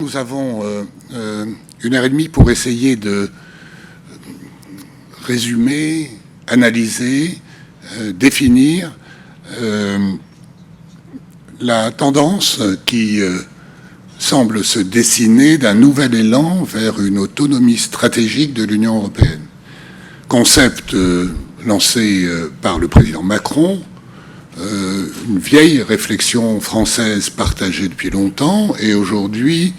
nous avons 1h30 pour essayer de résumer, analyser, définir la tendance qui semble se dessiner d'un nouvel élan vers une autonomie stratégique de l'Union européenne. Concept lancé par le président Macron, une vieille réflexion française partagée depuis longtemps et aujourd'hui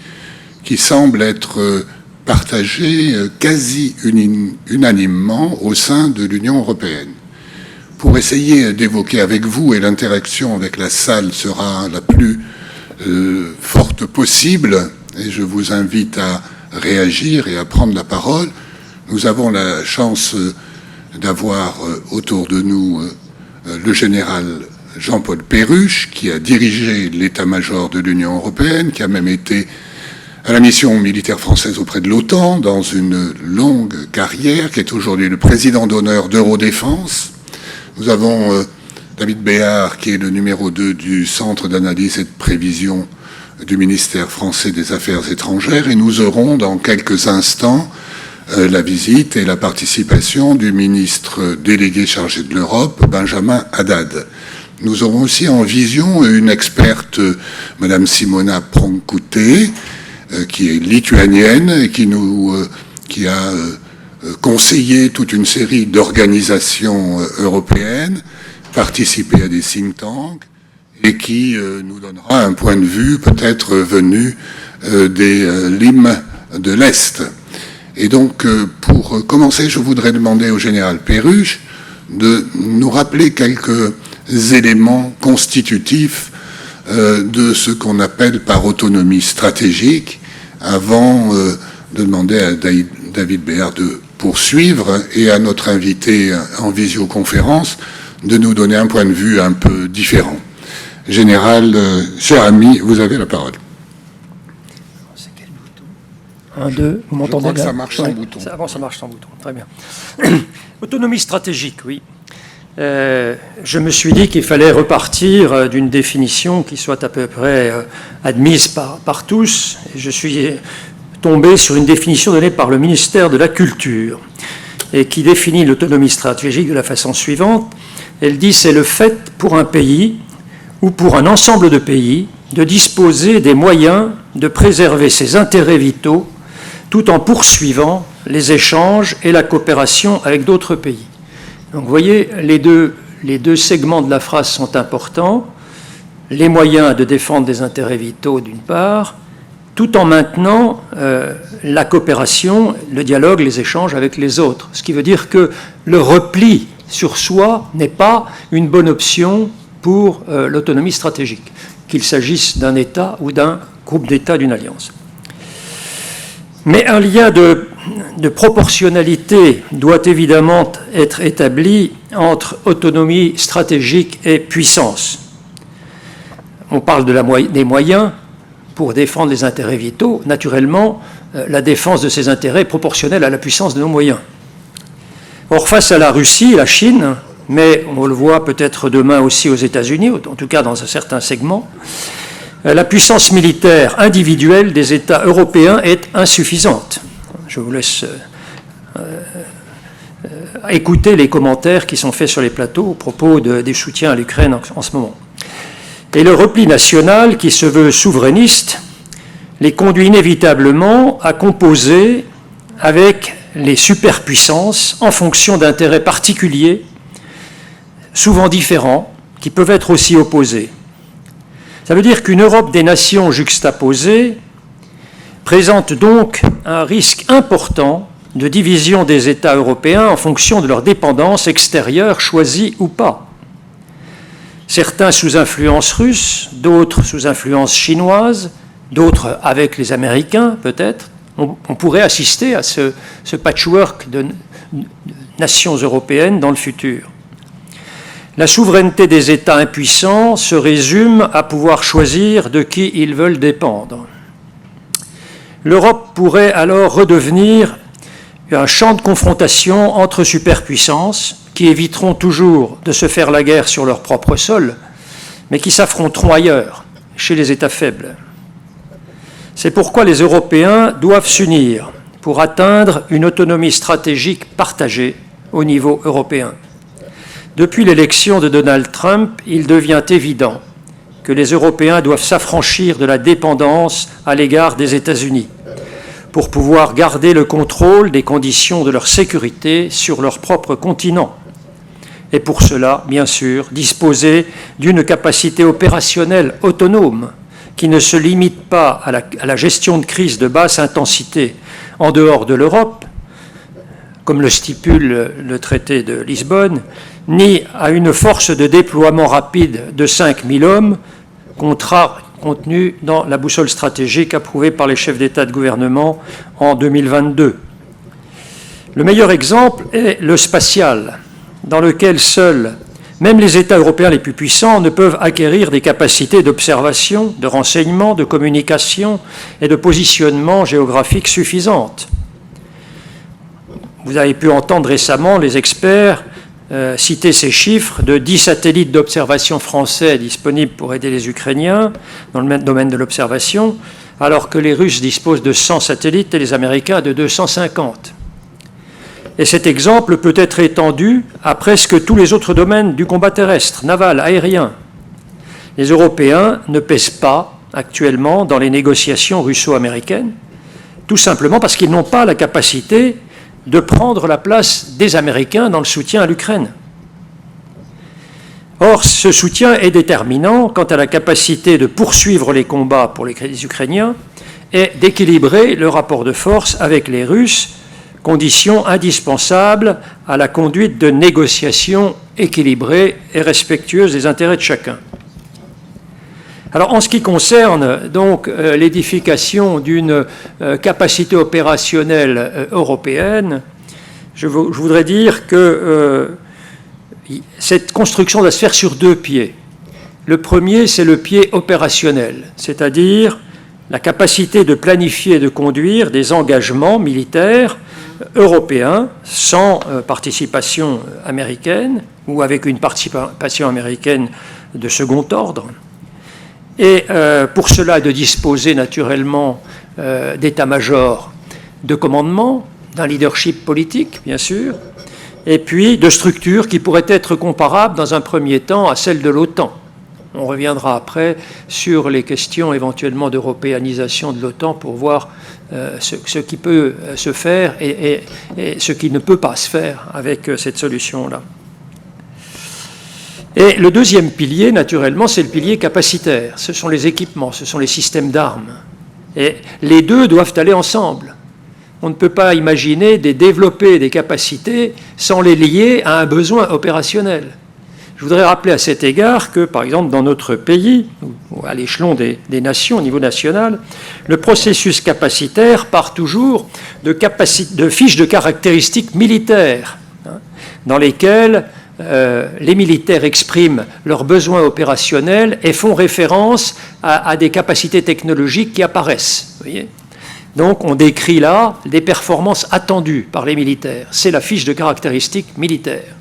qui semble être partagée quasi unanimement au sein de l'Union européenne. Pour essayer d'évoquer avec vous, et l'interaction avec la salle sera la plus forte possible, et je vous invite à réagir et à prendre la parole, nous avons la chance d'avoir autour de nous le général Jean-Paul Perruche, qui a dirigé l'état-major de l'Union européenne, qui a même été à la mission militaire française auprès de l'OTAN dans une longue carrière, qui est aujourd'hui le président d'honneur d'Eurodéfense. Nous avons David Béard, qui est le numéro 2 du Centre d'analyse et de prévision du ministère français des Affaires étrangères, et nous aurons dans quelques instants la visite et la participation du ministre délégué chargé de l'Europe, Benjamin Haddad. Nous aurons aussi en vision une experte, Madame Simona Pronkoutė, qui est lituanienne et qui a conseillé toute une série d'organisations européennes, participé à des think tanks et qui nous donnera un point de vue peut-être venu des limes de l'Est. Et donc, pour commencer, je voudrais demander au général Perruche de nous rappeler quelques éléments constitutifs de ce qu'on appelle par autonomie stratégique, avant de demander à David Béard de poursuivre et à notre invité en visioconférence de nous donner un point de vue un peu différent. Général, cher ami, vous avez la parole. C'est quel bouton ? 1, 2, vous m'entendez là ? Ça marche sans bouton. Avant, ça marche sans bouton, très bien. Autonomie stratégique, oui. Je me suis dit qu'il fallait repartir d'une définition qui soit à peu près admise par tous. Et je suis tombé sur une définition donnée par le ministère de la Culture et qui définit l'autonomie stratégique de la façon suivante. Elle dit: c'est le fait pour un pays ou pour un ensemble de pays de disposer des moyens de préserver ses intérêts vitaux tout en poursuivant les échanges et la coopération avec d'autres pays. Donc vous voyez, les deux segments de la phrase sont importants. Les moyens de défendre des intérêts vitaux d'une part, tout en maintenant la coopération, le dialogue, les échanges avec les autres. Ce qui veut dire que le repli sur soi n'est pas une bonne option pour l'autonomie stratégique, qu'il s'agisse d'un État ou d'un groupe d'États d'une alliance. Mais un lien de proportionnalité doit évidemment être établi entre autonomie stratégique et puissance. On parle des moyens pour défendre les intérêts vitaux. Naturellement, la défense de ces intérêts est proportionnelle à la puissance de nos moyens. Or, face à la Russie, la Chine, mais on le voit peut-être demain aussi aux États-Unis, en tout cas dans un certain segment, la puissance militaire individuelle des États européens est insuffisante. Je vous laisse écouter les commentaires qui sont faits sur les plateaux au propos des soutiens à l'Ukraine en ce moment. Et le repli national, qui se veut souverainiste, les conduit inévitablement à composer avec les superpuissances en fonction d'intérêts particuliers, souvent différents, qui peuvent être aussi opposés. Ça veut dire qu'une Europe des nations juxtaposées présente donc un risque important de division des États européens en fonction de leur dépendance extérieure, choisie ou pas. Certains sous influence russe, d'autres sous influence chinoise, d'autres avec les Américains peut-être. On pourrait assister à ce patchwork de nations européennes dans le futur. La souveraineté des États impuissants se résume à pouvoir choisir de qui ils veulent dépendre. L'Europe pourrait alors redevenir un champ de confrontation entre superpuissances qui éviteront toujours de se faire la guerre sur leur propre sol, mais qui s'affronteront ailleurs, chez les États faibles. C'est pourquoi les Européens doivent s'unir pour atteindre une autonomie stratégique partagée au niveau européen. Depuis l'élection de Donald Trump, il devient évident que les Européens doivent s'affranchir de la dépendance à l'égard des États-Unis pour pouvoir garder le contrôle des conditions de leur sécurité sur leur propre continent. Et pour cela, bien sûr, disposer d'une capacité opérationnelle autonome qui ne se limite pas à la gestion de crise de basse intensité en dehors de l'Europe, comme le stipule le traité de Lisbonne, ni à une force de déploiement rapide de 5000 hommes, contenu dans la boussole stratégique approuvée par les chefs d'État et de gouvernement en 2022. Le meilleur exemple est le spatial, dans lequel seuls, même les États européens les plus puissants, ne peuvent acquérir des capacités d'observation, de renseignement, de communication et de positionnement géographique suffisantes. Vous avez pu entendre récemment les experts citer ces chiffres de 10 satellites d'observation français disponibles pour aider les Ukrainiens dans le domaine de l'observation, alors que les Russes disposent de 100 satellites et les Américains de 250. Et cet exemple peut être étendu à presque tous les autres domaines du combat terrestre, naval, aérien. Les Européens ne pèsent pas actuellement dans les négociations russo-américaines, tout simplement parce qu'ils n'ont pas la capacité de prendre la place des Américains dans le soutien à l'Ukraine. Or, ce soutien est déterminant quant à la capacité de poursuivre les combats pour les Ukrainiens et d'équilibrer le rapport de force avec les Russes, condition indispensable à la conduite de négociations équilibrées et respectueuses des intérêts de chacun. Alors, en ce qui concerne donc l'édification d'une capacité opérationnelle européenne, je voudrais dire que cette construction doit se faire sur deux pieds. Le premier, c'est le pied opérationnel, c'est-à-dire la capacité de planifier et de conduire des engagements militaires européens sans participation américaine ou avec une participation américaine de second ordre. Et pour cela, de disposer naturellement d'état-major de commandement, d'un leadership politique, bien sûr, et puis de structures qui pourraient être comparables dans un premier temps à celles de l'OTAN. On reviendra après sur les questions éventuellement d'européanisation de l'OTAN pour voir ce qui peut se faire et ce qui ne peut pas se faire avec cette solution-là. Et le deuxième pilier, naturellement, c'est le pilier capacitaire. Ce sont les équipements, ce sont les systèmes d'armes. Et les deux doivent aller ensemble. On ne peut pas imaginer développer des capacités sans les lier à un besoin opérationnel. Je voudrais rappeler à cet égard que, par exemple, dans notre pays, ou à l'échelon des nations, au niveau national, le processus capacitaire part toujours de fiches de caractéristiques militaires, dans lesquelles les militaires expriment leurs besoins opérationnels et font référence à des capacités technologiques qui apparaissent. Vous voyez ? Donc on décrit là des performances attendues par les militaires. C'est la fiche de caractéristiques militaires.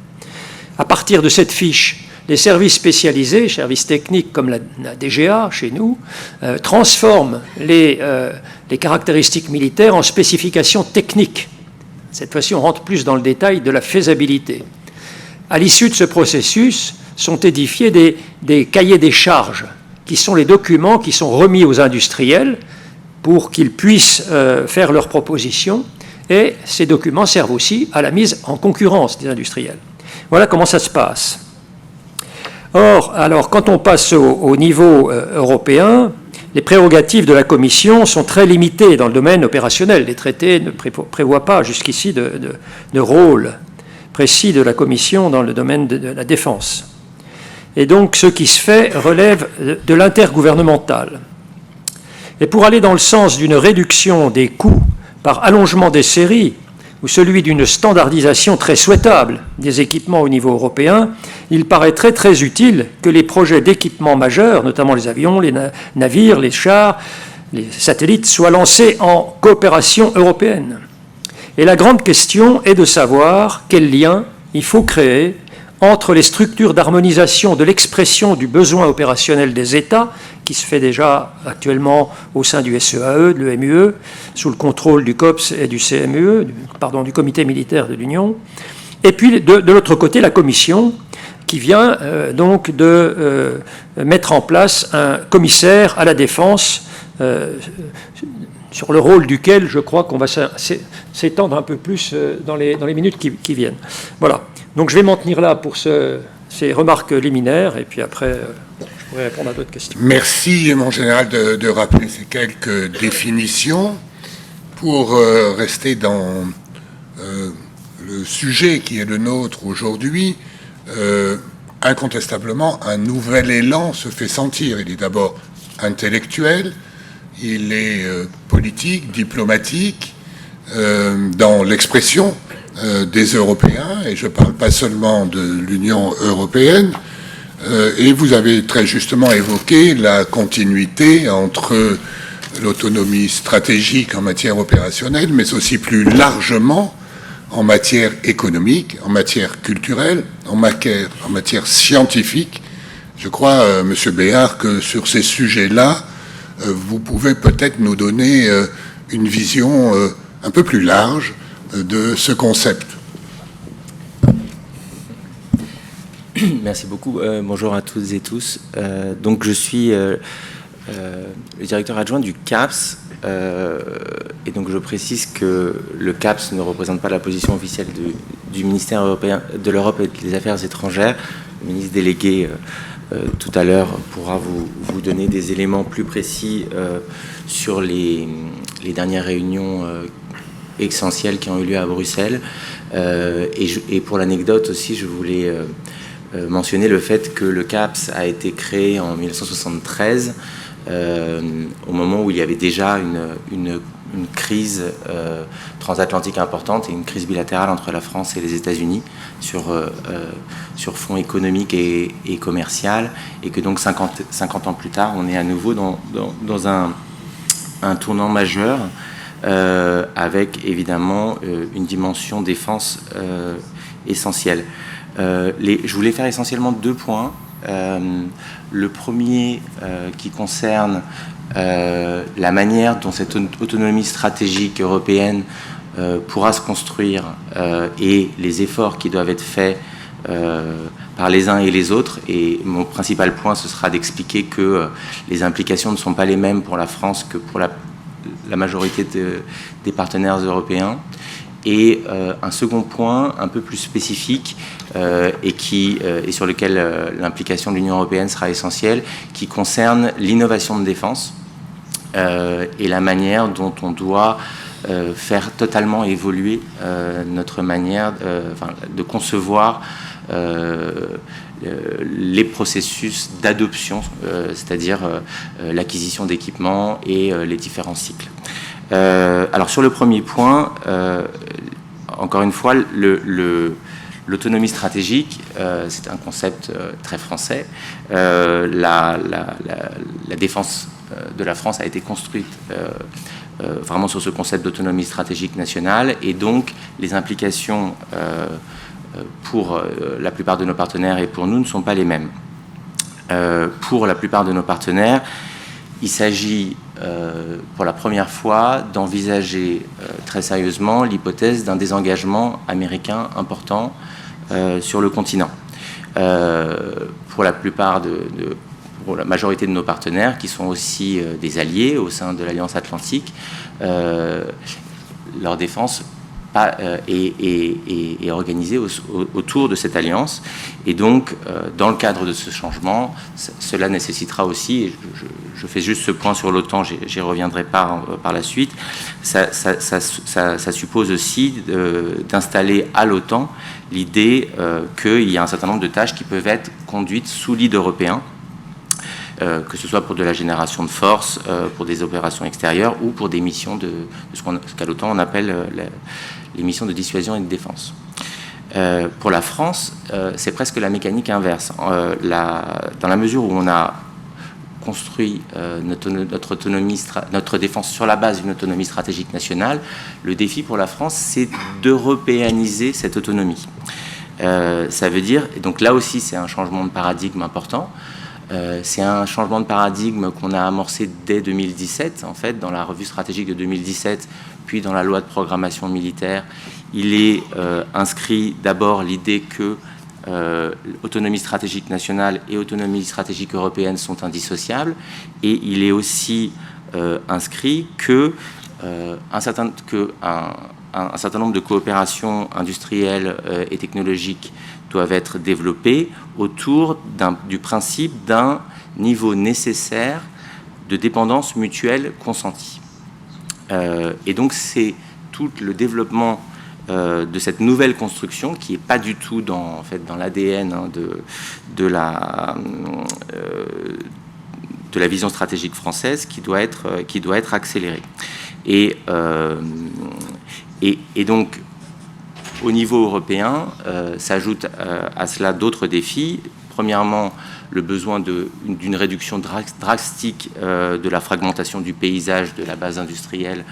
À partir de cette fiche, les services spécialisés, services techniques comme la DGA chez nous, transforment les caractéristiques militaires en spécifications techniques. Cette fois-ci, on rentre plus dans le détail de la faisabilité. À l'issue de ce processus, sont édifiés des cahiers des charges, qui sont les documents qui sont remis aux industriels pour qu'ils puissent faire leurs propositions, et ces documents servent aussi à la mise en concurrence des industriels. Voilà comment ça se passe. Or, alors, quand on passe au niveau européen, les prérogatives de la Commission sont très limitées dans le domaine opérationnel. Les traités ne prévoient pas jusqu'ici de rôle précis de la Commission dans le domaine de la défense. Et donc, ce qui se fait relève de l'intergouvernemental. Et pour aller dans le sens d'une réduction des coûts par allongement des séries, ou celui d'une standardisation très souhaitable des équipements au niveau européen, il paraît très utile que les projets d'équipements majeurs, notamment les avions, les navires, les chars, les satellites, soient lancés en coopération européenne. Et la grande question est de savoir quel lien il faut créer entre les structures d'harmonisation de l'expression du besoin opérationnel des États, qui se fait déjà actuellement au sein du SEAE, de l'EMUE, sous le contrôle du COPS et du CMUE, du Comité militaire de l'Union, et puis de l'autre côté la Commission, qui vient donc de mettre en place un commissaire à la défense, sur le rôle duquel je crois qu'on va s'étendre un peu plus dans les minutes qui viennent. Voilà. Donc je vais m'en tenir là pour ces remarques liminaires, et puis après, je pourrai répondre à d'autres questions. Merci, mon général, de rappeler ces quelques définitions. Pour rester dans le sujet qui est le nôtre aujourd'hui, incontestablement, un nouvel élan se fait sentir. Il est d'abord intellectuel, il est politique, diplomatique, dans l'expression des Européens, et je ne parle pas seulement de l'Union européenne, et vous avez très justement évoqué la continuité entre l'autonomie stratégique en matière opérationnelle, mais aussi plus largement en matière économique, en matière culturelle, en matière scientifique. Je crois, Monsieur Béard, que sur ces sujets-là, vous pouvez peut-être nous donner une vision un peu plus large de ce concept. Merci beaucoup. Bonjour à toutes et tous. Donc je suis le directeur adjoint du CAPS, et donc je précise que le CAPS ne représente pas la position officielle du ministère européen de l'Europe et des Affaires étrangères. Le ministre délégué tout à l'heure pourra vous donner des éléments plus précis sur les dernières réunions essentielles qui ont eu lieu à Bruxelles. Et pour l'anecdote aussi, je voulais mentionner le fait que le CAPS a été créé en 1973, au moment où il y avait déjà une crise transatlantique importante et une crise bilatérale entre la France et les États-Unis sur fond économique et commercial, et que donc 50 ans plus tard, on est à nouveau dans un tournant majeur, avec évidemment une dimension défense essentielle. Je voulais faire essentiellement 2 points. Le premier qui concerne la manière dont cette autonomie stratégique européenne pourra se construire, et les efforts qui doivent être faits par les uns et les autres. Et mon principal point, ce sera d'expliquer que les implications ne sont pas les mêmes pour la France que pour la majorité des partenaires européens. Et un second point un peu plus spécifique, et sur lequel l'implication de l'Union européenne sera essentielle, qui concerne l'innovation de défense et la manière dont on doit faire totalement évoluer notre manière de concevoir les processus d'adoption, c'est-à-dire l'acquisition d'équipements et les différents cycles. Alors sur le premier point, encore une fois, l'autonomie stratégique, c'est un concept très français. La défense de la France a été construite vraiment sur ce concept d'autonomie stratégique nationale, et donc les implications pour la plupart de nos partenaires et pour nous ne sont pas les mêmes. Pour la plupart de nos partenaires, il s'agit pour la première fois d'envisager très sérieusement l'hypothèse d'un désengagement américain important sur le continent. Pour la majorité de nos partenaires, qui sont aussi des alliés au sein de l'Alliance Atlantique, leur défense est organisée autour de cette alliance. Et donc, dans le cadre de ce changement, cela nécessitera aussi, et je fais juste ce point sur l'OTAN, j'y reviendrai par la suite, ça suppose aussi d'installer à l'OTAN l'idée qu'il y a un certain nombre de tâches qui peuvent être conduites sous lead européen, que ce soit pour de la génération de force, pour des opérations extérieures, ou pour des missions de ce qu'à l'OTAN on appelle les missions de dissuasion et de défense. Pour la France, c'est presque la mécanique inverse. Dans la mesure où on a construit notre défense sur la base d'une autonomie stratégique nationale, le défi pour la France, c'est d'européaniser cette autonomie. Ça veut dire, et donc là aussi c'est un changement de paradigme important. C'est un changement de paradigme qu'on a amorcé dès 2017, en fait, dans la revue stratégique de 2017, puis dans la loi de programmation militaire. Il est inscrit d'abord l'idée que autonomie stratégique nationale et autonomie stratégique européenne sont indissociables, et il est aussi inscrit que un certain nombre de coopérations industrielles et technologiques doivent être développées autour du principe d'un niveau nécessaire de dépendance mutuelle consentie. Et donc c'est tout le développement de cette nouvelle construction qui n'est pas du tout dans l'ADN de la vision stratégique française qui doit être accélérée. Et donc, au niveau européen, s'ajoutent à cela d'autres défis. Premièrement, le besoin d'une réduction drastique de la fragmentation du paysage de la base industrielle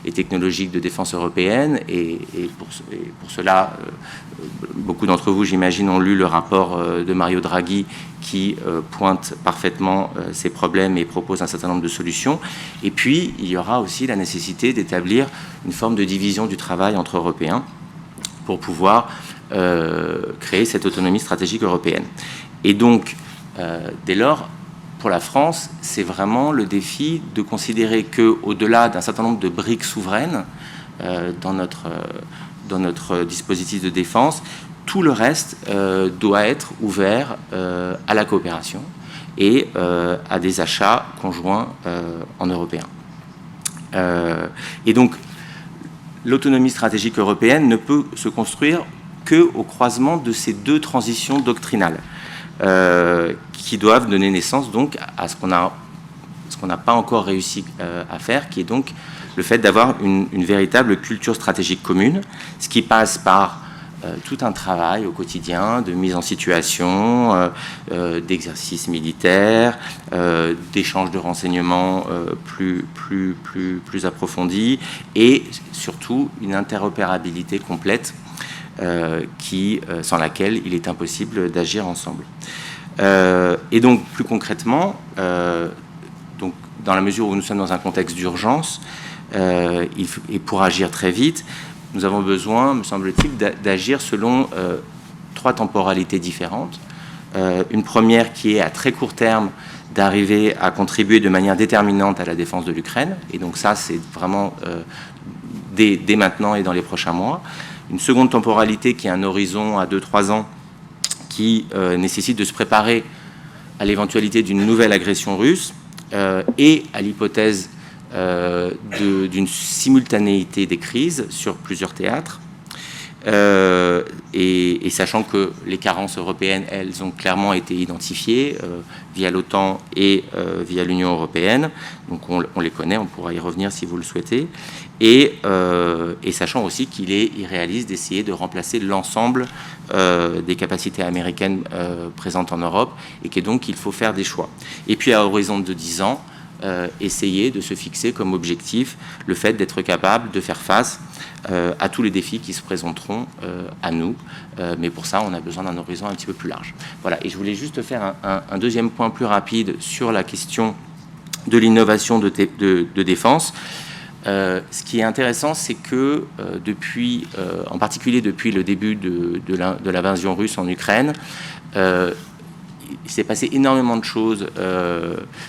et technologique de défense européenne. Et pour cela, beaucoup d'entre vous, j'imagine, ont lu le rapport de Mario Draghi qui pointe parfaitement ces problèmes et propose un certain nombre de solutions. Et puis, il y aura aussi la nécessité d'établir une forme de division du travail entre Européens pour pouvoir créer cette autonomie stratégique européenne. Et donc, dès lors, pour la France, c'est vraiment le défi de considérer qu'au-delà d'un certain nombre de briques souveraines dans notre dispositif de défense, tout le reste doit être ouvert à la coopération et à des achats conjoints en européen. Et donc, l'autonomie stratégique européenne ne peut se construire qu'au croisement de ces deux transitions doctrinales qui doivent donner naissance donc à ce qu'on n'a pas encore réussi à faire, qui est donc le fait d'avoir une véritable culture stratégique commune, ce qui passe par tout un travail au quotidien de mise en situation, d'exercices militaires, d'échanges de renseignements plus approfondis et surtout une interopérabilité complète sans laquelle il est impossible d'agir ensemble. Et donc plus concrètement, donc, dans la mesure où nous sommes dans un contexte d'urgence et pour agir très vite, nous avons besoin, me semble-t-il, d'agir selon 3 temporalités différentes. Une première qui est à très court terme d'arriver à contribuer de manière déterminante à la défense de l'Ukraine. Et donc ça, c'est vraiment dès maintenant et dans les prochains mois. Une seconde temporalité qui est un horizon à 2-3 ans qui nécessite de se préparer à l'éventualité d'une nouvelle agression russe et à l'hypothèse d'une simultanéité des crises sur plusieurs théâtres, et sachant que les carences européennes, elles, ont clairement été identifiées via l'OTAN et via l'Union européenne, donc on les connaît, on pourra y revenir si vous le souhaitez, et sachant aussi qu'il est irréaliste d'essayer de remplacer l'ensemble des capacités américaines présentes en Europe, et que donc il faut faire des choix. Et puis à horizon de 10 ans, essayer de se fixer comme objectif le fait d'être capable de faire face à tous les défis qui se présenteront à nous. Mais pour ça, on a besoin d'un horizon un petit peu plus large. Voilà. Et je voulais juste faire un deuxième point plus rapide sur la question de l'innovation de défense. Ce qui est intéressant, c'est que en particulier depuis le début de l'invasion russe en Ukraine, il s'est passé énormément de choses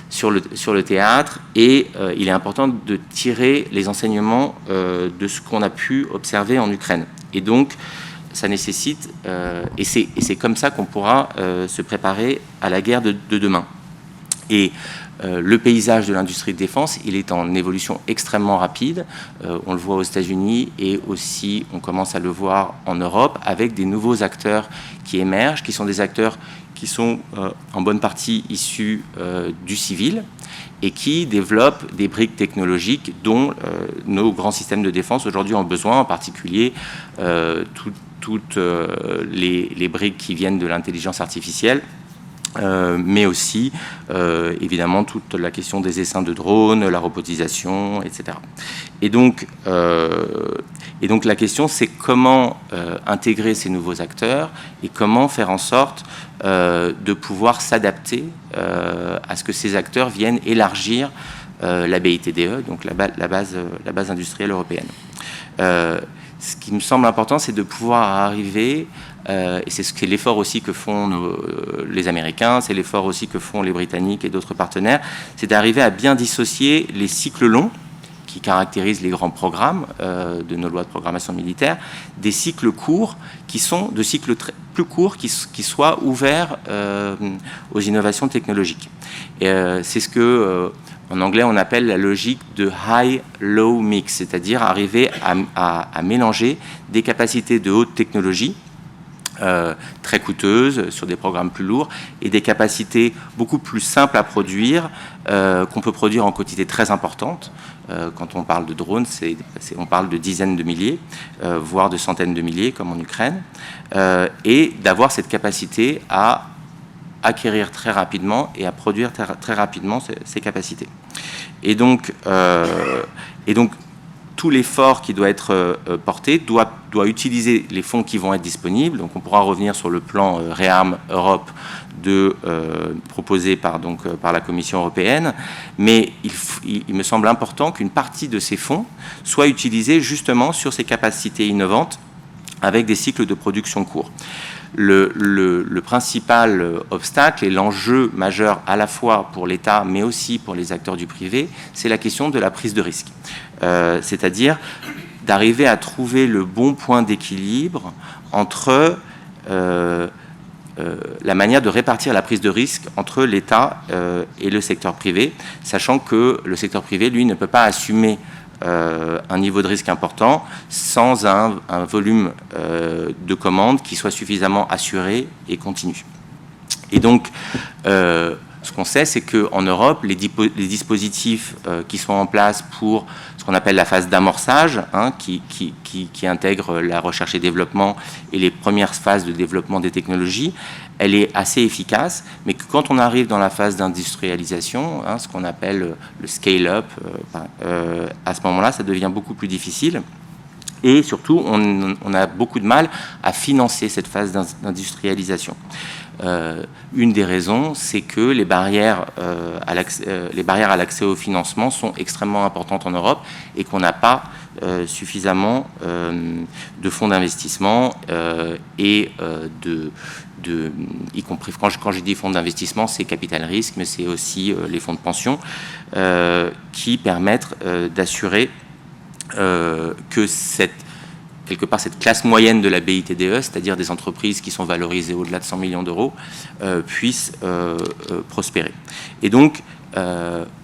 sur le théâtre et il est important de tirer les enseignements de ce qu'on a pu observer en Ukraine. Et donc, ça nécessite, et c'est comme ça qu'on pourra se préparer à la guerre de demain. Et le paysage de l'industrie de défense, il est en évolution extrêmement rapide. On le voit aux États-Unis et aussi on commence à le voir en Europe avec des nouveaux acteurs qui émergent, qui sont des acteurs qui sont en bonne partie issus du civil et qui développent des briques technologiques dont nos grands systèmes de défense aujourd'hui ont besoin, en particulier toutes les briques qui viennent de l'intelligence artificielle mais aussi évidemment toute la question des essaims de drones, la robotisation, etc. Et donc la question, c'est comment intégrer ces nouveaux acteurs et comment faire en sorte de pouvoir s'adapter à ce que ces acteurs viennent élargir la BITDE, donc la base industrielle européenne. Ce qui me semble important, c'est de pouvoir arriver, et c'est ce qui est l'effort aussi que font les Américains, c'est l'effort aussi que font les Britanniques et d'autres partenaires, c'est d'arriver à bien dissocier les cycles longs qui caractérisent les grands programmes de nos lois de programmation militaire, des cycles courts qui sont de cycles plus courts qui soient ouverts aux innovations technologiques. Et c'est ce que en anglais on appelle la logique de high-low mix, c'est-à-dire arriver à mélanger des capacités de haute technologie très coûteuses sur des programmes plus lourds et des capacités beaucoup plus simples à produire qu'on peut produire en quantité très importante. Quand on parle de drones, on parle de dizaines de milliers, voire de centaines de milliers, comme en Ukraine, et d'avoir cette capacité à acquérir très rapidement et à produire très rapidement ces capacités. Et donc tout l'effort qui doit être porté doit utiliser les fonds qui vont être disponibles. Donc on pourra revenir sur le plan REARM Europe proposé par la Commission européenne, mais il me semble important qu'une partie de ces fonds soit utilisée justement sur ces capacités innovantes avec des cycles de production courts. Le principal obstacle et l'enjeu majeur à la fois pour l'État mais aussi pour les acteurs du privé, c'est la question de la prise de risque. C'est-à-dire d'arriver à trouver le bon point d'équilibre entre la manière de répartir la prise de risque entre l'État et le secteur privé, sachant que le secteur privé, lui, ne peut pas assumer un niveau de risque important sans un volume de commandes qui soit suffisamment assuré et continu. Et donc, ce qu'on sait, c'est qu'en Europe, les dispositifs qui sont en place pour ce qu'on appelle la phase d'amorçage, qui intègre la recherche et développement et les premières phases de développement des technologies, elle est assez efficace, mais que quand on arrive dans la phase d'industrialisation, ce qu'on appelle le scale-up, à ce moment-là, ça devient beaucoup plus difficile. Et surtout, on a beaucoup de mal à financer cette phase d'industrialisation. Une des raisons, c'est que les barrières à l'accès au financement sont extrêmement importantes en Europe et qu'on n'a pas suffisamment de fonds d'investissement et y compris quand je dis fonds d'investissement, c'est capital risque, mais c'est aussi les fonds de pension qui permettent d'assurer que quelque part cette classe moyenne de la BITDE, c'est-à-dire des entreprises qui sont valorisées au-delà de 100 millions d'euros, puissent prospérer. Et donc,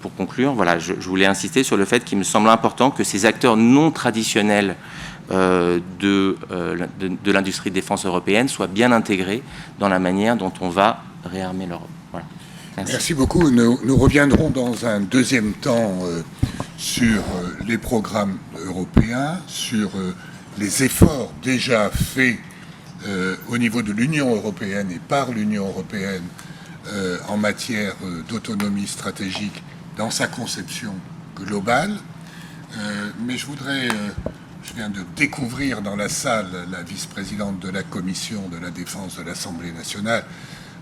pour conclure, voilà, je voulais insister sur le fait qu'il me semble important que ces acteurs non traditionnels de l'industrie de défense européenne soient bien intégrés dans la manière dont on va réarmer l'Europe. Voilà. Merci beaucoup. Nous reviendrons dans un deuxième temps sur les programmes européens, sur les efforts déjà faits au niveau de l'Union européenne et par l'Union européenne en matière d'autonomie stratégique dans sa conception globale. Mais je viens de découvrir dans la salle la vice-présidente de la Commission de la Défense de l'Assemblée nationale,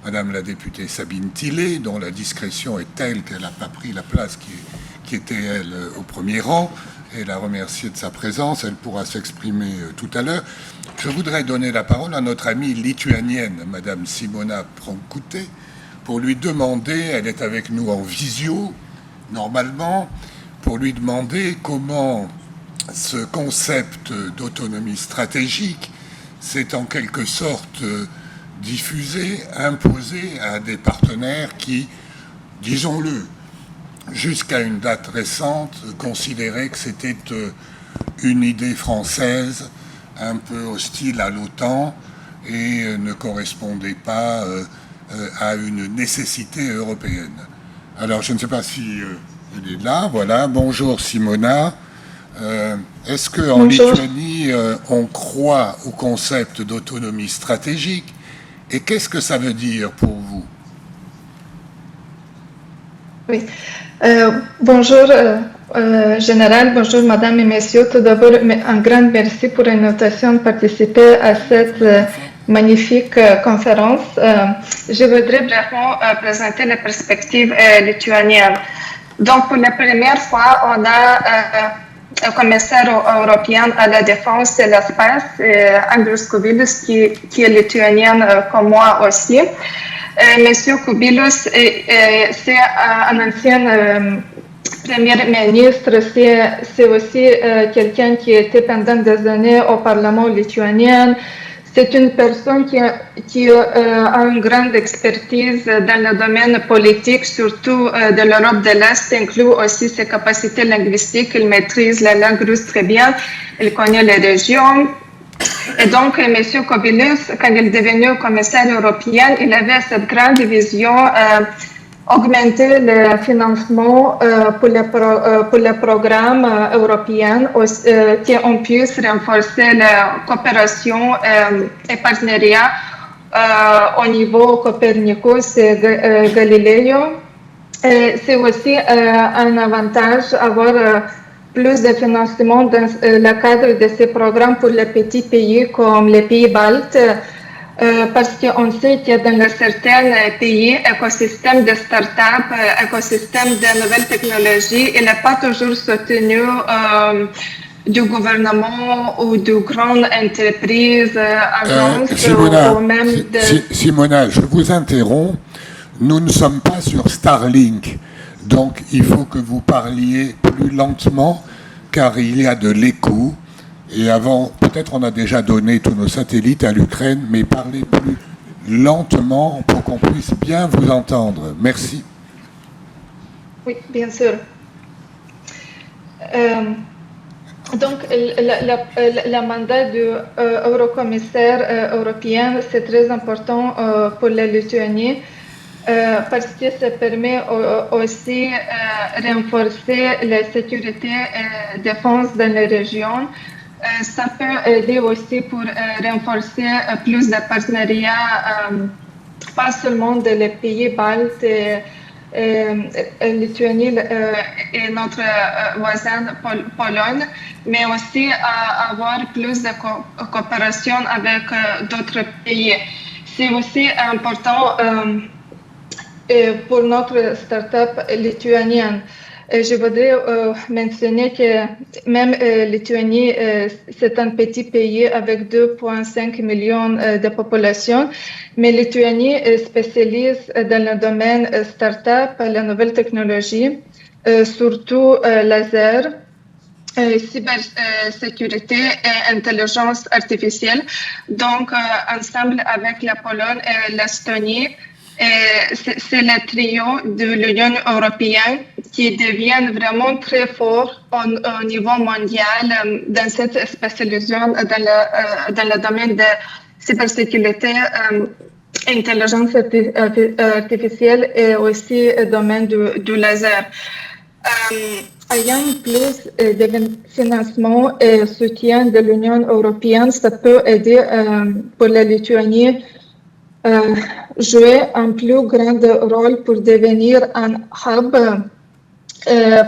Madame la députée Sabine Tillet, dont la discrétion est telle qu'elle n'a pas pris la place qui était, elle, au premier rang, et la remercier de sa présence. Elle pourra s'exprimer tout à l'heure. Je voudrais donner la parole à notre amie lituanienne, Madame Simona Prankuté, pour lui demander, elle est avec nous en visio, normalement, pour lui demander comment ce concept d'autonomie stratégique s'est en quelque sorte diffusé, imposé à des partenaires qui, disons-le, jusqu'à une date récente, considéraient que c'était une idée française un peu hostile à l'OTAN et ne correspondait pas à une nécessité européenne. Alors, je ne sais pas si elle est là. Voilà. Bonjour Simona. Est-ce qu'en Lituanie, on croit au concept d'autonomie stratégique? Et qu'est-ce que ça veut dire pour vous? Oui. Bonjour, Général. Bonjour, Madame et Messieurs. Tout d'abord, un grand merci pour l'invitation de participer à cette magnifique conférence. Je voudrais brièvement présenter les perspectives lituaniennes. Donc, pour la première fois, on a un commissaire européen à la défense et l'espace, Andrius Kubilius, qui est lituanien comme moi aussi. Monsieur Kubilius, c'est un ancien Premier ministre, c'est aussi quelqu'un qui était pendant des années au Parlement lituanien. C'est une personne qui a une grande expertise dans le domaine politique, surtout de l'Europe de l'Est, inclut aussi ses capacités linguistiques. Il maîtrise la langue russe très bien, il connaît les régions. Et donc, M. Kubilius, quand il est devenu commissaire européen, il avait cette grande vision augmenter le financement pour les programmes européens, qu'on puisse renforcer la coopération et partenariat au niveau Copernicus et Galileo. C'est aussi un avantage d'avoir plus de financement dans le cadre de ces programmes pour les petits pays comme les pays baltes. Parce qu'on sait que dans certains pays, écosystème de start-up, écosystème de nouvelles technologies, il n'est pas toujours soutenu du gouvernement ou de grandes entreprises, agences ou même de... Simona, je vous interromps. Nous ne sommes pas sur Starlink, donc il faut que vous parliez plus lentement, car il y a de l'écho. Et avant, peut-être on a déjà donné tous nos satellites à l'Ukraine, mais parlez plus lentement pour qu'on puisse bien vous entendre. Merci. Oui, bien sûr. Donc, le mandat du eurocommissaire européen, c'est très important pour la Lituanie parce que ça permet aussi de renforcer la sécurité et la défense dans les régions. Ça peut aider aussi pour renforcer plus de partenariats, pas seulement de les pays baltes Lituanie et notre voisine Pologne, mais aussi avoir plus de coopération avec d'autres pays. C'est aussi important pour notre start-up lituanienne. Je voudrais mentionner que même Lituanie, c'est un petit pays avec 2,5 millions de population, mais Lituanie spécialise dans le domaine start-up, la nouvelle technologie, surtout laser, cybersécurité et intelligence artificielle. Donc, ensemble avec la Pologne et l'Estonie, c'est le trio de l'Union européenne qui devient vraiment très fort au niveau mondial dans cette spécialisation dans le domaine de cybersécurité, intelligence artificielle et aussi le domaine du laser. Ayant plus de financement et soutien de l'Union européenne, ça peut aider pour la Lituanie jouer un plus grand rôle pour devenir un hub,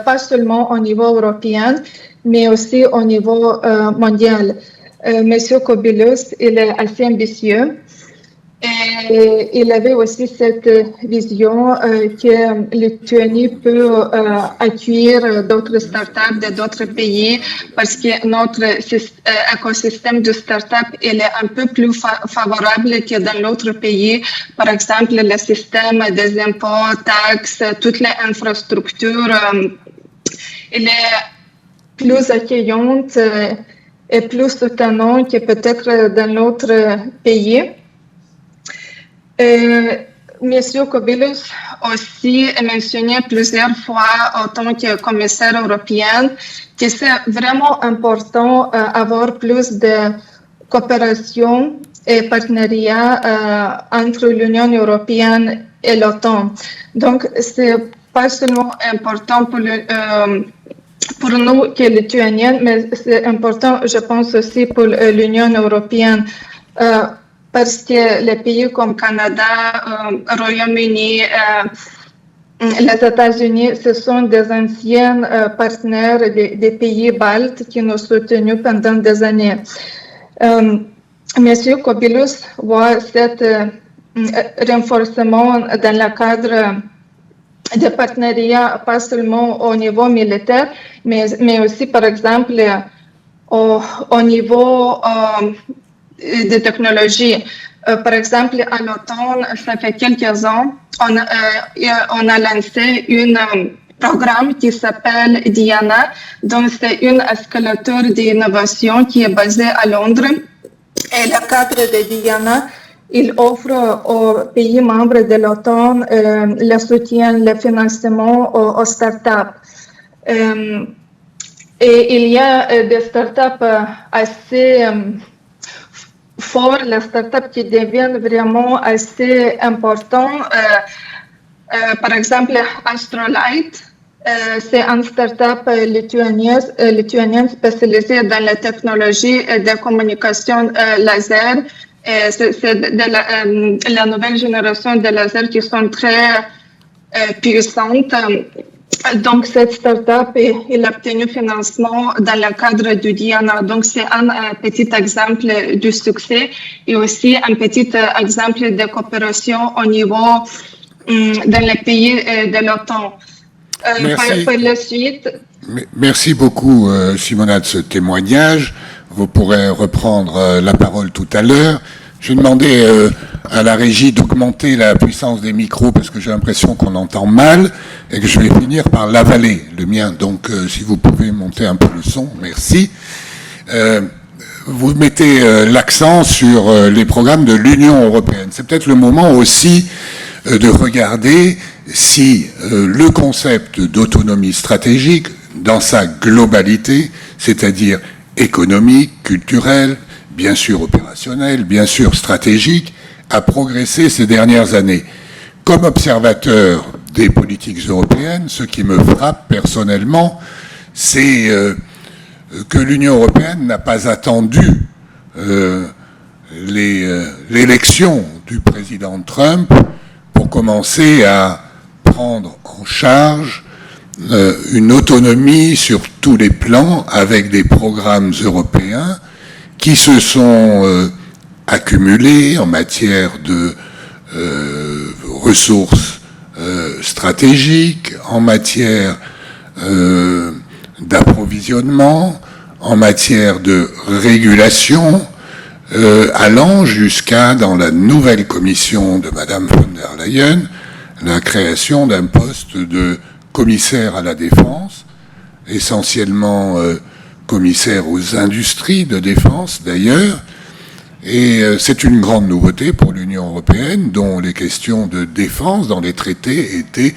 pas seulement au niveau européen, mais aussi au niveau mondial. Monsieur Kubilius, il est assez ambitieux et il avait aussi cette vision que Lituanie peut accueillir d'autres startups de d'autres pays parce que notre écosystème de startups il est un peu plus favorable que dans l'autre pays. Par exemple, le système des impôts, taxes, toutes les infrastructures, il est plus accueillante et plus soutenant que peut-être dans l'autre pays. Monsieur Kubilius aussi mentionné plusieurs fois en tant que commissaire européen que c'est vraiment important d'avoir plus de coopération et partenariat entre l'Union européenne et l'OTAN. Donc, c'est pas seulement important pour nous que Lituaniens, mais c'est important, je pense aussi pour l'Union européenne. Parce que les pays comme Canada, Royaume-Uni, les États-Unis, ce sont des anciens partenaires des pays baltes qui nous ont soutenus pendant des années. Monsieur Kobilius voit cet renforcement dans le cadre de partenariats, pas seulement au niveau militaire, mais aussi, par exemple, au niveau de technologie. Par exemple, à l'automne, ça fait quelques ans, on a lancé un programme qui s'appelle Diana. Donc, c'est un escalator d'innovation qui est basé à Londres. Et le cadre de Diana, il offre aux pays membres de l'OTAN le soutien, le financement aux startups. Et il y a des startups assez fortes, les startups qui deviennent vraiment assez importantes. Par exemple, Astrolight, c'est une startup lituanienne spécialisée dans la technologie de communication laser. C'est la nouvelle génération de lasers qui sont très puissantes. Donc, cette start-up, il a obtenu financement dans le cadre du Diana. Donc, c'est un petit exemple du succès et aussi un petit exemple de coopération au niveau dans les pays de l'OTAN. Par la suite. Merci beaucoup, Simona, de ce témoignage. Vous pourrez reprendre la parole tout à l'heure. Je vais demander à la régie d'augmenter la puissance des micros parce que j'ai l'impression qu'on entend mal et que je vais finir par l'avaler, le mien. Donc, si vous pouvez monter un peu le son, merci. Vous mettez l'accent sur les programmes de l'Union européenne. C'est peut-être le moment aussi de regarder si le concept d'autonomie stratégique, dans sa globalité, c'est-à-dire économique, culturelle, bien sûr opérationnelle, bien sûr stratégique, a progressé ces dernières années. Comme observateur des politiques européennes, ce qui me frappe personnellement, c'est que l'Union européenne n'a pas attendu l'élection du président Trump pour commencer à prendre en charge une autonomie sur tous les plans avec des programmes européens qui se sont accumulés en matière de ressources stratégiques, en matière d'approvisionnement, en matière de régulation, allant jusqu'à, dans la nouvelle commission de Madame von der Leyen, la création d'un poste de commissaire à la défense, essentiellement commissaire aux industries de défense d'ailleurs, et c'est une grande nouveauté pour l'Union européenne dont les questions de défense dans les traités étaient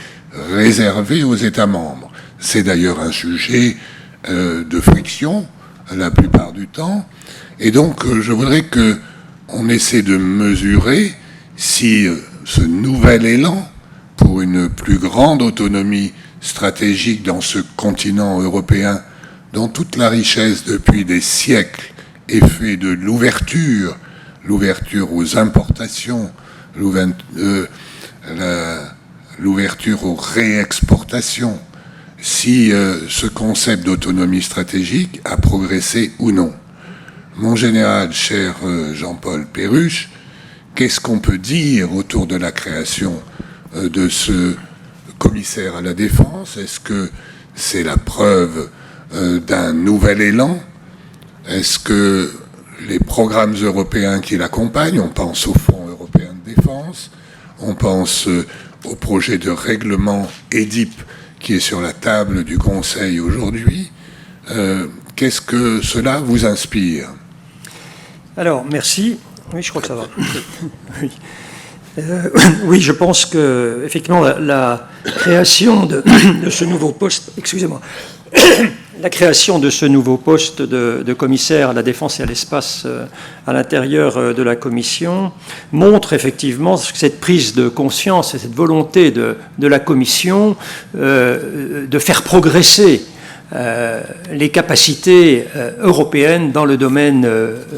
réservées aux États membres. C'est d'ailleurs un sujet de friction la plupart du temps, et donc je voudrais qu'on essaie de mesurer si ce nouvel élan pour une plus grande autonomie stratégique dans ce continent européen dont toute la richesse depuis des siècles est faite de l'ouverture aux importations, l'ouverture aux réexportations, si ce concept d'autonomie stratégique a progressé ou non. Mon général, cher Jean-Paul Perruche, qu'est-ce qu'on peut dire autour de la création de ce commissaire à la défense? Est-ce que c'est la preuve d'un nouvel élan? Est-ce que les programmes européens qui l'accompagnent, on pense au Fonds européen de défense, on pense au projet de règlement EDIP qui est sur la table du Conseil aujourd'hui, qu'est-ce que cela vous inspire? Alors, merci. Oui, je crois que ça va. Oui. Oui, je pense que effectivement la création de ce nouveau poste, excusez-moi, la création de ce nouveau poste de commissaire à la défense et à l'espace à l'intérieur de la Commission montre effectivement cette prise de conscience et cette volonté de la Commission de faire progresser les capacités européennes dans le domaine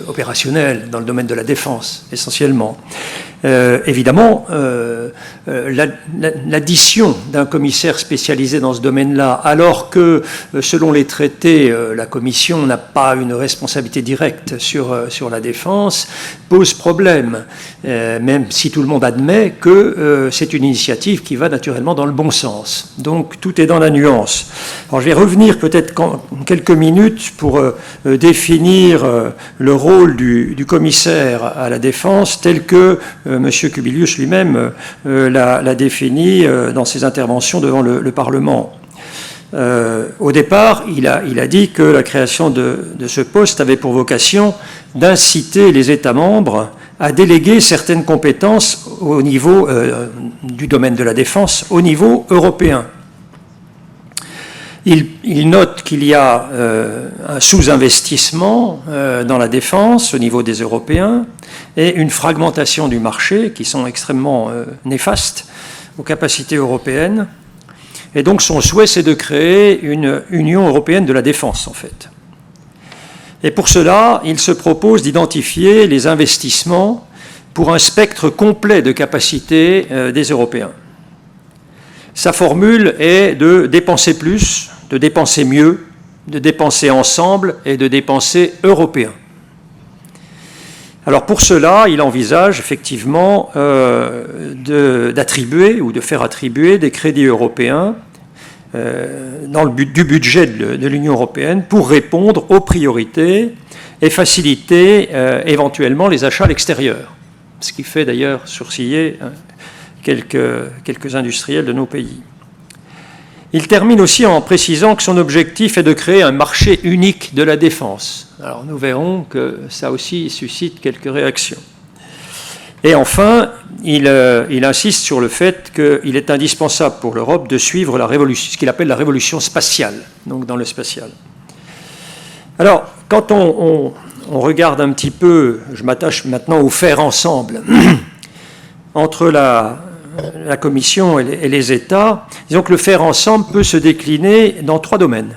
opérationnel, dans le domaine de la défense essentiellement. Évidemment, l'addition d'un commissaire spécialisé dans ce domaine-là, alors que, selon les traités, la Commission n'a pas une responsabilité directe sur la défense, pose problème, même si tout le monde admet que c'est une initiative qui va naturellement dans le bon sens. Donc, tout est dans la nuance. Alors, je vais revenir peut-être quelques minutes pour définir le rôle du commissaire à la défense tel que M. Kubilius lui-même l'a défini dans ses interventions devant le Parlement. Au départ, il a dit que la création de ce poste avait pour vocation d'inciter les États membres à déléguer certaines compétences au niveau du domaine de la défense au niveau européen. Il note qu'il y a un sous-investissement dans la défense au niveau des Européens et une fragmentation du marché qui sont extrêmement néfastes aux capacités européennes. Et donc son souhait, c'est de créer une Union européenne de la défense, en fait. Et pour cela, il se propose d'identifier les investissements pour un spectre complet de capacités des Européens. Sa formule est de dépenser plus, de dépenser mieux, de dépenser ensemble et de dépenser européen. Alors pour cela, il envisage effectivement d'attribuer ou de faire attribuer des crédits européens dans le but du budget de l'Union européenne pour répondre aux priorités et faciliter éventuellement les achats à l'extérieur, ce qui fait d'ailleurs sourciller quelques industriels de nos pays. Il termine aussi en précisant que son objectif est de créer un marché unique de la défense. Alors nous verrons que ça aussi suscite quelques réactions. Et enfin, il insiste sur le fait qu'il est indispensable pour l'Europe de suivre la révolution, ce qu'il appelle la révolution spatiale, donc dans le spatial. Alors, quand on regarde un petit peu, je m'attache maintenant au faire ensemble, entre la Commission et les États, disons que le faire ensemble peut se décliner dans 3 domaines.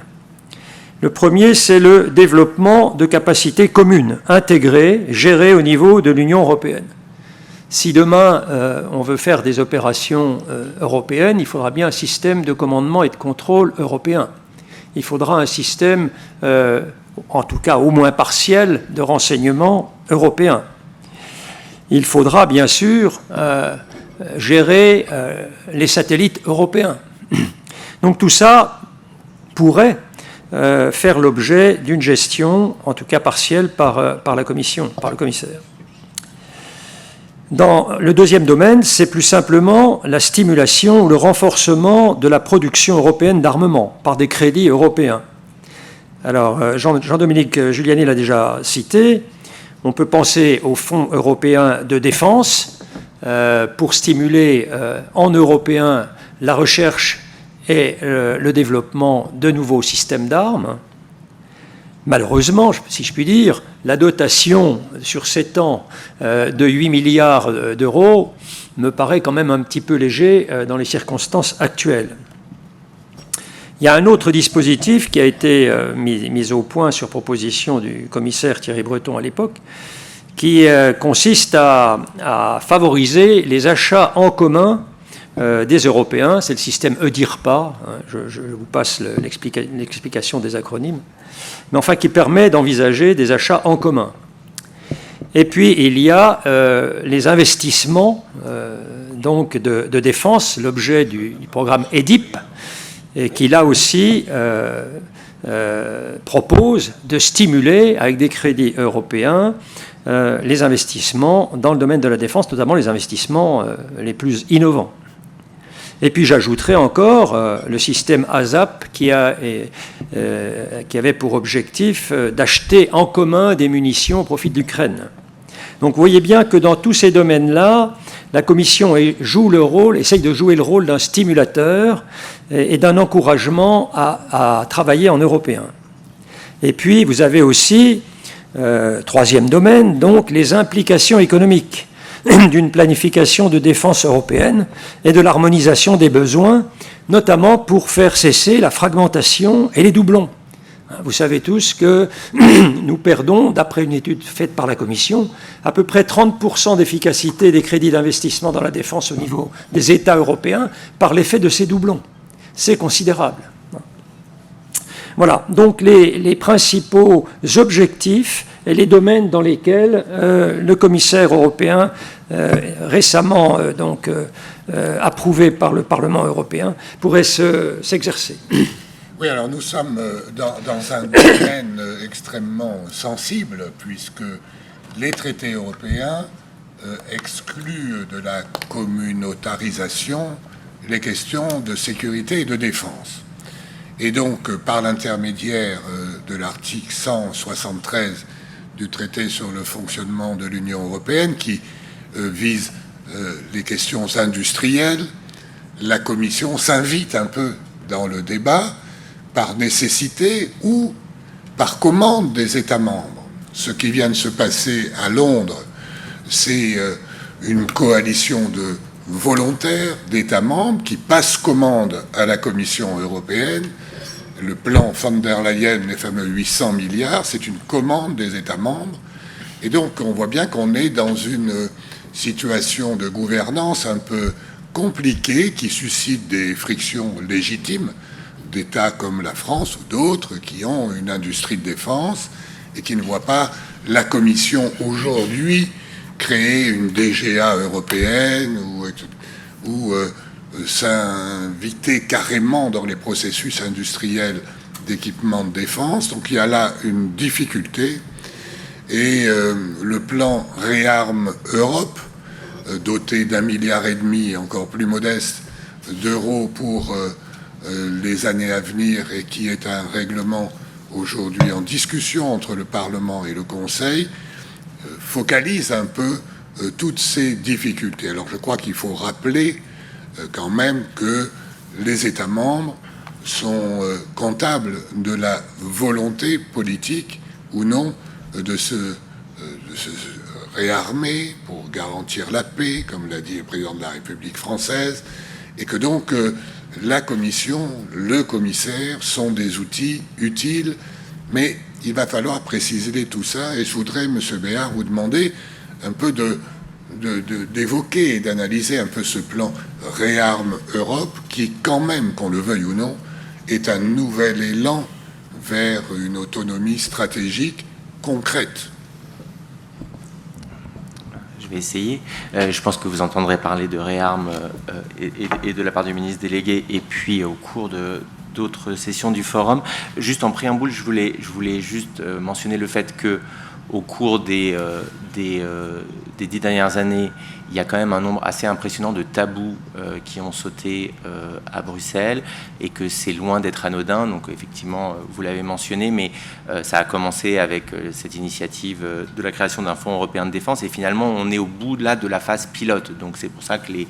Le premier, c'est le développement de capacités communes, intégrées, gérées au niveau de l'Union européenne. Si demain on veut faire des opérations européennes, il faudra bien un système de commandement et de contrôle européen. Il faudra un système, en tout cas au moins partiel, de renseignement européen. Il faudra bien sûr gérer les satellites européens. Donc tout ça pourrait faire l'objet d'une gestion, en tout cas partielle, par la Commission, par le commissaire. Dans le deuxième domaine, c'est plus simplement la stimulation ou le renforcement de la production européenne d'armement par des crédits européens. Alors, Jean-Dominique Giuliani l'a déjà cité, on peut penser au Fonds européen de défense pour stimuler en européen la recherche et le développement de nouveaux systèmes d'armes. Malheureusement, si je puis dire, la dotation sur 7 ans de 8 milliards d'euros me paraît quand même un petit peu léger dans les circonstances actuelles. Il y a un autre dispositif qui a été mis au point sur proposition du commissaire Thierry Breton à l'époque, qui consiste à favoriser les achats en commun des Européens. C'est le système EDIRPA, je vous passe l'explication des acronymes, mais enfin qui permet d'envisager des achats en commun. Et puis il y a les investissements donc de défense, l'objet du programme EDIP, et qui là aussi propose de stimuler avec des crédits européens les investissements dans le domaine de la défense, notamment les investissements les plus innovants. Et puis j'ajouterai encore le système ASAP qui avait pour objectif d'acheter en commun des munitions au profit de l'Ukraine. Donc vous voyez bien que dans tous ces domaines-là, la Commission essaye de jouer le rôle d'un stimulateur et d'un encouragement à travailler en européen. Et puis vous avez aussi, troisième domaine, donc les implications économiques d'une planification de défense européenne et de l'harmonisation des besoins, notamment pour faire cesser la fragmentation et les doublons. Vous savez tous que nous perdons, d'après une étude faite par la Commission, à peu près 30% d'efficacité des crédits d'investissement dans la défense au niveau des États européens par l'effet de ces doublons. C'est considérable. Voilà, donc les principaux objectifs et les domaines dans lesquels le commissaire européen, récemment approuvé par le Parlement européen, pourrait s'exercer. Oui, alors nous sommes dans un domaine extrêmement sensible, puisque les traités européens excluent de la communautarisation les questions de sécurité et de défense. Et donc, par l'intermédiaire de l'article 173 du traité sur le fonctionnement de l'Union européenne, qui vise les questions industrielles, la Commission s'invite un peu dans le débat par nécessité ou par commande des États membres. Ce qui vient de se passer à Londres, c'est une coalition de volontaires d'États membres qui passent commande à la Commission européenne. Le plan von der Leyen, les fameux 800 milliards, c'est une commande des États membres. Et donc, on voit bien qu'on est dans une situation de gouvernance un peu compliquée qui suscite des frictions légitimes d'États comme la France ou d'autres qui ont une industrie de défense et qui ne voient pas la Commission aujourd'hui créer une DGA européenne ou s'inviter carrément dans les processus industriels d'équipement de défense. Donc il y a là une difficulté. Et le plan Réarme Europe, doté d'1,5 milliard et encore plus modeste d'euros pour les années à venir et qui est un règlement aujourd'hui en discussion entre le Parlement et le Conseil, focalise un peu toutes ces difficultés. Alors je crois qu'il faut rappeler quand même que les États membres sont comptables de la volonté politique ou non de se réarmer pour garantir la paix, comme l'a dit le président de la République française, et que donc la Commission, le commissaire sont des outils utiles, mais il va falloir préciser tout ça, et je voudrais, M. Béard, vous demander un peu d'évoquer et d'analyser un peu ce plan Réarme Europe, qui, quand même, qu'on le veuille ou non, est un nouvel élan vers une autonomie stratégique concrète. Je vais essayer. Je pense que vous entendrez parler de Réarme et de la part du ministre délégué, et puis au cours d'autres sessions du forum. Juste en préambule, je voulais juste mentionner le fait que au cours des 10 dernières années, il y a quand même un nombre assez impressionnant de tabous qui ont sauté à Bruxelles, et que c'est loin d'être anodin. Donc effectivement, vous l'avez mentionné, mais ça a commencé avec cette initiative de la création d'un fonds européen de défense, et finalement on est au bout là de la phase pilote. Donc c'est pour ça que les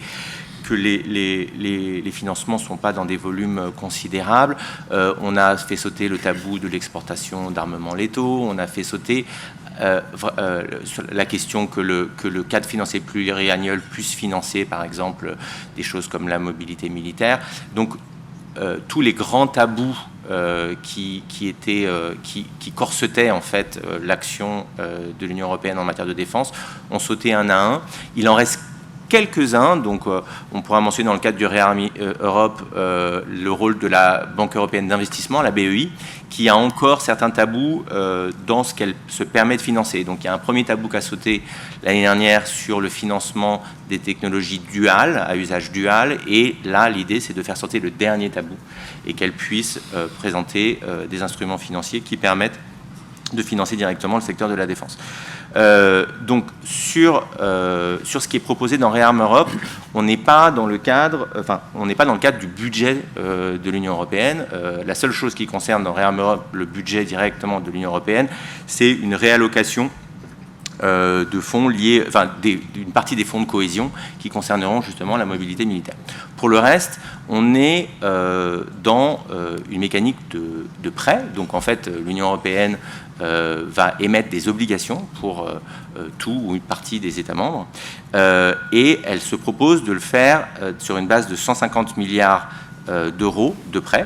financements ne sont pas dans des volumes considérables. On a fait sauter le tabou de l'exportation d'armements létaux, on a fait sauter la question que le cadre financier pluriannuel puisse financer, par exemple, des choses comme la mobilité militaire. Donc, tous les grands tabous qui corsetaient en fait l'action de l'Union européenne en matière de défense ont sauté un à un. Il en reste quelques-uns, donc on pourra mentionner dans le cadre du Réarme Europe le rôle de la Banque européenne d'investissement, la BEI, qui a encore certains tabous dans ce qu'elle se permet de financer. Donc il y a un premier tabou qui a sauté l'année dernière sur le financement des technologies duales, à usage dual, et là l'idée c'est de faire sauter le dernier tabou et qu'elle puisse présenter des instruments financiers qui permettent de financer directement le secteur de la défense. Donc sur ce qui est proposé dans Réarme Europe, on n'est pas dans le cadre du budget de l'Union européenne. La seule chose qui concerne dans Réarme Europe le budget directement de l'Union européenne, c'est une réallocation de fonds liés, d'une partie des fonds de cohésion qui concerneront justement la mobilité militaire. Pour le reste, on est dans une mécanique de prêt. Donc en fait, l'Union européenne va émettre des obligations pour tout ou une partie des États membres, et elle se propose de le faire sur une base de 150 milliards d'euros de prêts.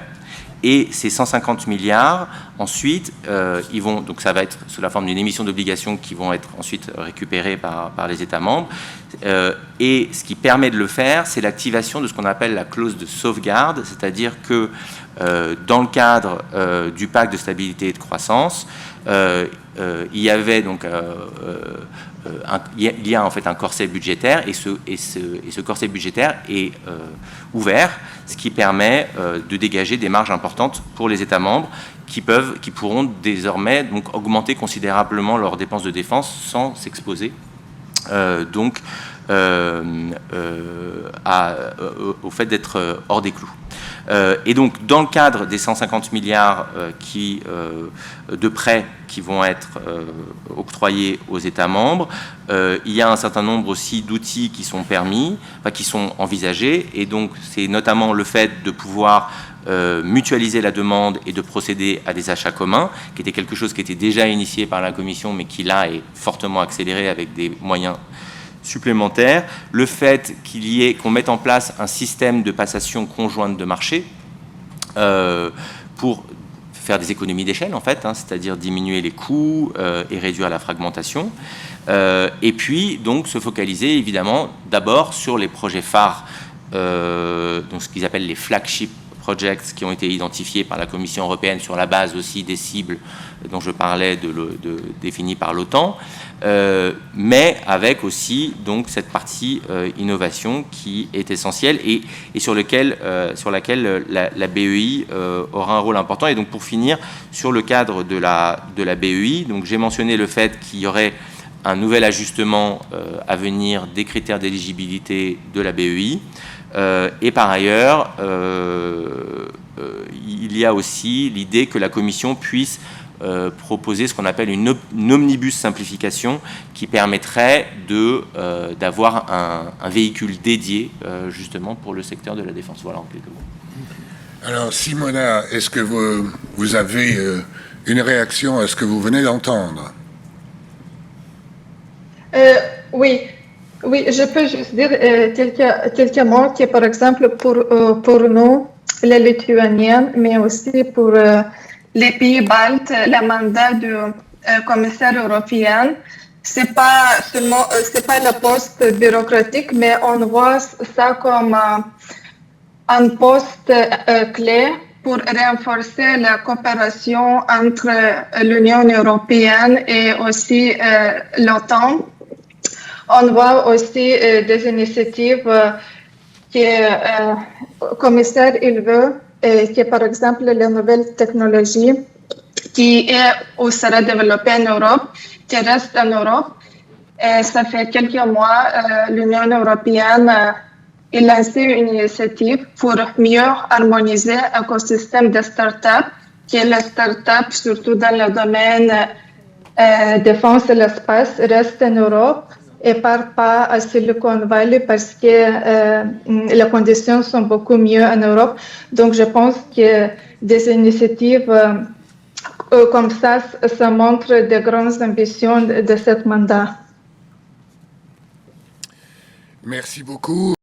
Et ces 150 milliards, Ensuite, donc ça va être sous la forme d'une émission d'obligations qui vont être ensuite récupérées par les États membres. Et ce qui permet de le faire, c'est l'activation de ce qu'on appelle la clause de sauvegarde, c'est-à-dire que dans le cadre du pacte de stabilité et de croissance, il y avait donc il y a en fait un corset budgétaire, et ce corset budgétaire est ouvert, ce qui permet de dégager des marges importantes pour les États membres qui pourront désormais donc augmenter considérablement leurs dépenses de défense sans s'exposer au fait d'être hors des clous. Et donc, dans le cadre des 150 milliards de prêts qui vont être octroyés aux États membres, il y a un certain nombre aussi d'outils qui sont qui sont envisagés. Et donc, c'est notamment le fait de pouvoir mutualiser la demande et de procéder à des achats communs, qui était quelque chose qui était déjà initié par la Commission, mais qui là est fortement accéléré avec des moyens supplémentaires, le fait qu'on mette en place un système de passation conjointe de marché pour faire des économies d'échelle, en fait, c'est-à-dire diminuer les coûts et réduire la fragmentation. Et puis, donc, se focaliser, évidemment, d'abord sur les projets phares, donc ce qu'ils appellent les flagship projects qui ont été identifiés par la Commission européenne sur la base aussi des cibles dont je parlais, définies par l'OTAN, mais avec aussi donc cette partie innovation qui est essentielle et sur laquelle la BEI aura un rôle important. Et donc pour finir, sur le cadre de la BEI, donc j'ai mentionné le fait qu'il y aurait un nouvel ajustement à venir des critères d'éligibilité de la BEI. Et par ailleurs, il y a aussi l'idée que la Commission puisse proposer ce qu'on appelle une omnibus simplification qui permettrait d'avoir un véhicule dédié justement pour le secteur de la défense. Voilà en quelques mots. Alors Simona, est-ce que vous avez une réaction à ce que vous venez d'entendre? Oui. Oui, je peux juste dire quelques mots qui, par exemple, pour nous, les Lituaniens, mais aussi pour les pays baltes, le mandat du commissaire européen, c'est pas le poste bureaucratique, mais on voit ça comme un poste clé pour renforcer la coopération entre l'Union européenne et aussi l'OTAN. On voit aussi des initiatives que le commissaire il veut, que par exemple les nouvelles technologies qui est ou sera développée en Europe, qui reste en Europe. Et ça fait quelques mois, l'Union européenne a lancé une initiative pour mieux harmoniser l'écosystème des startups, qui est la startup surtout dans le domaine défense et l'espace reste en Europe et part pas à Silicon Valley parce que les conditions sont beaucoup mieux en Europe. Donc, je pense que des initiatives comme ça montre de grandes ambitions de ce mandat. Merci beaucoup.